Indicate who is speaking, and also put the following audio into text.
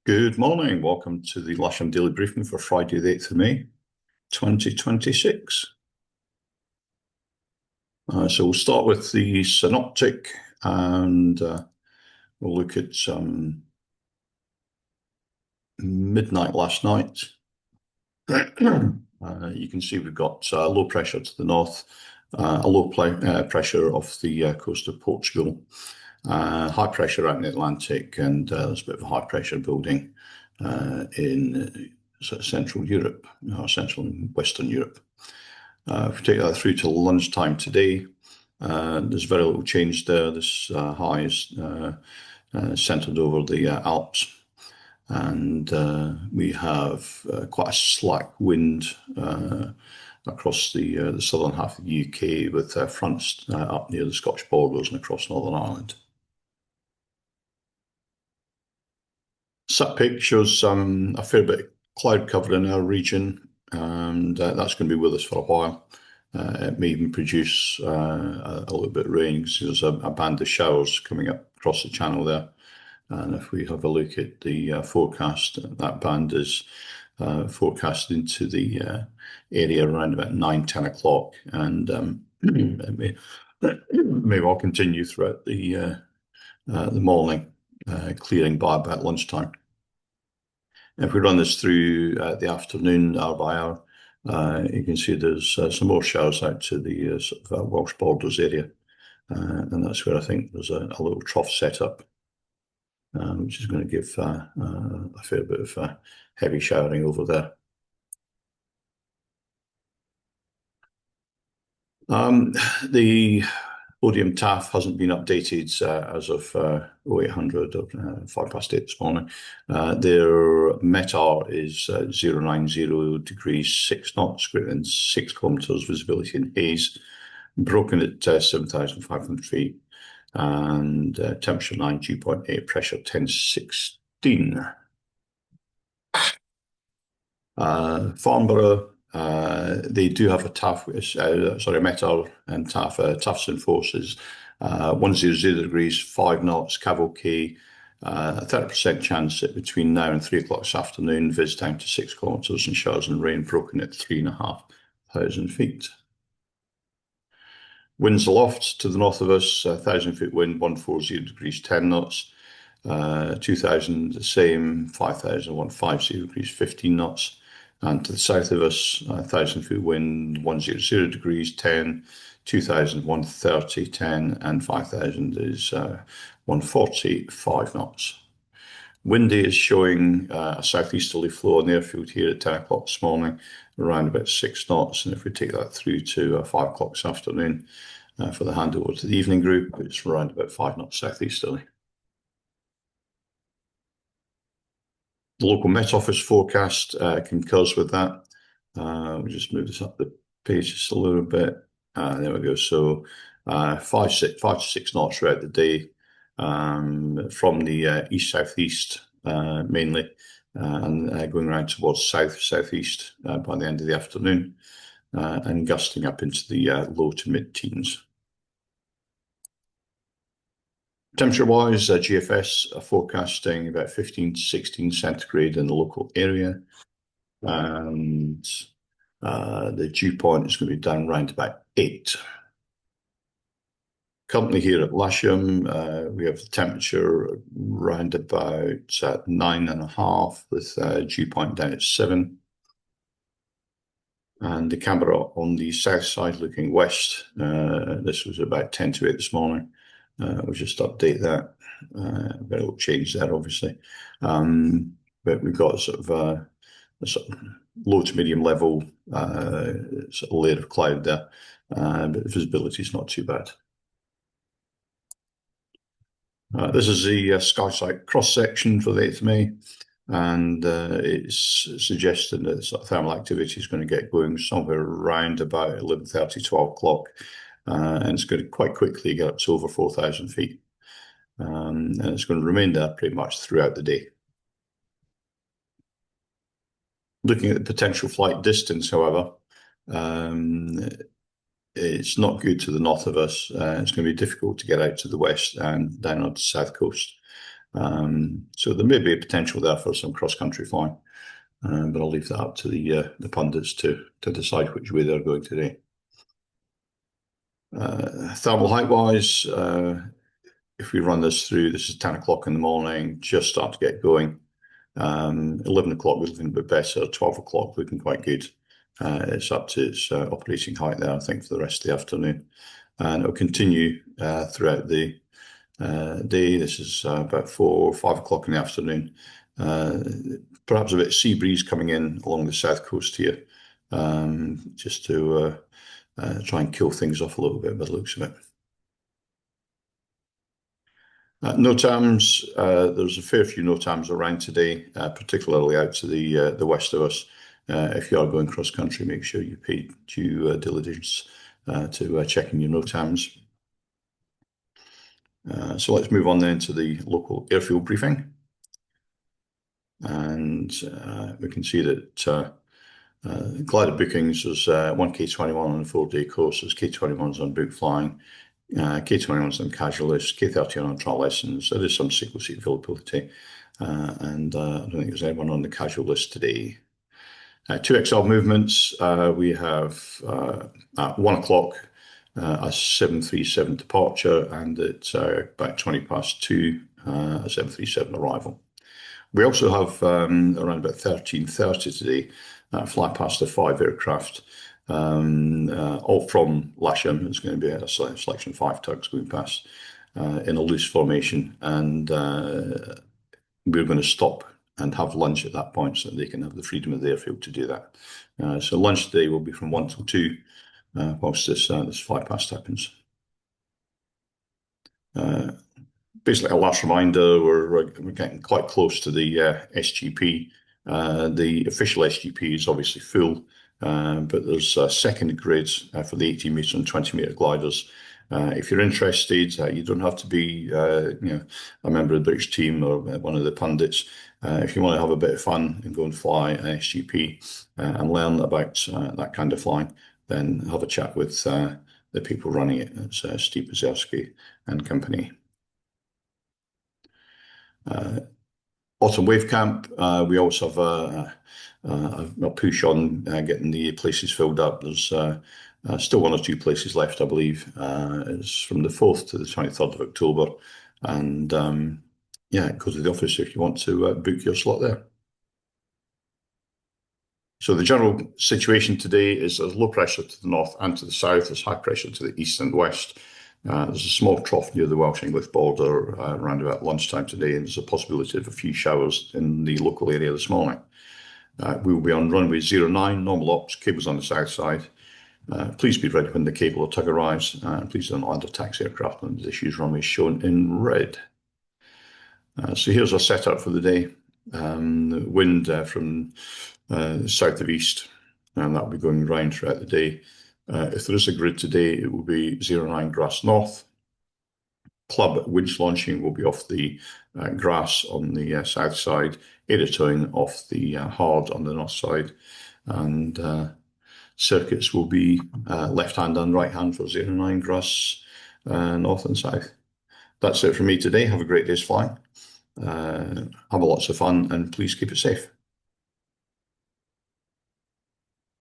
Speaker 1: Good morning. Welcome to the Lasham Daily Briefing for Friday, the 8th of May, 2026. So we'll start with the synoptic and we'll look at midnight last night. You can see we've got low pressure to the north, a low pressure off the coast of Portugal, high pressure out in the Atlantic, and there's a bit of a high pressure building in Central Europe, Central and Western Europe. If we take that through to lunchtime today, there's very little change there. This high is centered over the Alps, and we have quite a slack wind across the southern half of the UK, with fronts up near the Scottish borders and across Northern Ireland. SatPic shows a fair bit of cloud cover in our region, and that's going to be with us for a while. It may even produce a little bit of rain, because there's a band of showers coming up across the channel there. And if we have a look at the forecast, that band is forecast into the area around about 9-10 o'clock, and it may well continue throughout the morning, clearing by about lunchtime. If we run this through the afternoon, hour by hour, you can see there's some more showers out to the sort of Welsh borders area, and that's where I think there's a little trough set up, which is going to give a fair bit of heavy showering over there. The Odium TAF hasn't been updated as of 0800 or 8:05 this morning. Their METAR is 090 degrees 6 knots, greater than 6 kilometers visibility in haze, broken at 7,500 feet, and temperature 9, dew point 8, pressure 1016. Farnborough, they do have a TAF, METAR and TAF. TAF's forces 100 degrees 5 knots, cavalcade, a 30% chance at between now and 3 o'clock this afternoon, viz down to 6 kilometers, and showers and rain broken at 3,500 feet. Winds aloft to the north of us, 1,000-foot wind, 140 degrees 10 knots, 2,000 the same, 5,000, 150 degrees 15 knots. And to the south of us, 1,000-foot wind, 100 degrees 10, 2,000, 130, 10, and 5,000 is 145 knots. Windy is showing a southeasterly flow on the airfield here at 10 o'clock this morning, around about 6 knots. And if we take that through to 5 o'clock this afternoon for the handover to the evening group, it's around about 5 knots southeasterly. The local Met Office forecast concurs with that. We'll just move this up the page just a little bit. There we go. So 5 to 6 knots throughout the day from the east-southeast mainly, and going around towards south-southeast by the end of the afternoon, and gusting up into the low to mid-teens. Temperature-wise, GFS are forecasting about 15 to 16 centigrade in the local area, and the dew point is going to be down around about 8. Currently here at Lasham, we have the temperature around about 9.5, with dew point down at 7. And the camera on the south side looking west, this was about 10 to 8 this morning. We'll just update that. Very little change there, obviously. But we've got sort of a low to medium level sort of layer of cloud there, but the visibility is not too bad. This is the sky site cross section for the 8th of May, and it's suggesting that sort of thermal activity is going to get going somewhere around about 11:30, 12 o'clock. And it's going to quite quickly get up to over 4,000 feet. And it's going to remain there pretty much throughout the day. Looking at the potential flight distance, however, it's not good to the north of us. It's going to be difficult to get out to the west and down on the south coast. So there may be a potential there for some cross-country flying, but I'll leave that up to the pundits to decide which way they're going today. Thermal height-wise, if we run this through, this is 10 o'clock in the morning, just start to get going. 11 o'clock we're looking a bit better, 12 o'clock looking quite good. It's up to its operating height there, I think, for the rest of the afternoon. And it'll continue throughout the day. This is about 4 or 5 o'clock in the afternoon. Perhaps a bit of sea breeze coming in along the south coast here, just to try and kill things off a little bit by the looks of it. NOTAMs, there's a fair few NOTAMs around today, particularly out to the west of us. If you are going cross country, make sure you pay due diligence to checking your NOTAMs. So let's move on then to the local airfield briefing. And we can see that glider bookings was 1 K21 on a 4-day course, there's K21s on book flying, K21s on casual list, K31 on trial lessons. There is some single seat availability, and I don't think there's anyone on the casual list today. 2XL movements, we have at 1 o'clock a 737 departure, and at about 20 past 2 a 737 arrival. We also have around about 13:30 today fly past the 5 aircraft, all from Lasham. It's going to be a selection 5 tugs going past in a loose formation, and we're going to stop and have lunch at that point so that they can have the freedom of the airfield to do that. So lunch today will be from 1 till 2 whilst this fly past happens. Basically, a last reminder, we're getting quite close to the SGP. The official SGP is obviously full, but there's a second grid for the 18-metre and 20-metre gliders. If you're interested, you don't have to be a member of the British team or one of the pundits. If you want to have a bit of fun and go and fly an SGP and learn about that kind of flying, then have a chat with the people running it. It's Steve Pazerski and company. Autumn Wave Camp, we also have a push on getting the places filled up. There's still 1 or 2 places left, I believe. It's from the 4th to the 23rd of October. And yeah, go to the office if you want to book your slot there. So the general situation today is there's low pressure to the north and to the south. There's high pressure to the east and west. There's a small trough near the Welsh-English border around about lunchtime today, and there's a possibility of a few showers in the local area this morning. We will be on runway 09, normal ops, cables on the south side. Please be ready when the cable or tug arrives. Please don't land a taxi aircraft on the issues runway shown in red. So here's our setup for the day. Wind from south of east, and that will be going round throughout the day. If there is a grid today, it will be 09 grass north. Club winch launching will be off the grass on the south side, area towing off the hard on the north side, and circuits will be left hand and right hand for 09 grass north and south. That's it from me today. Have a great day's flying. Have lots of fun, and please keep it safe.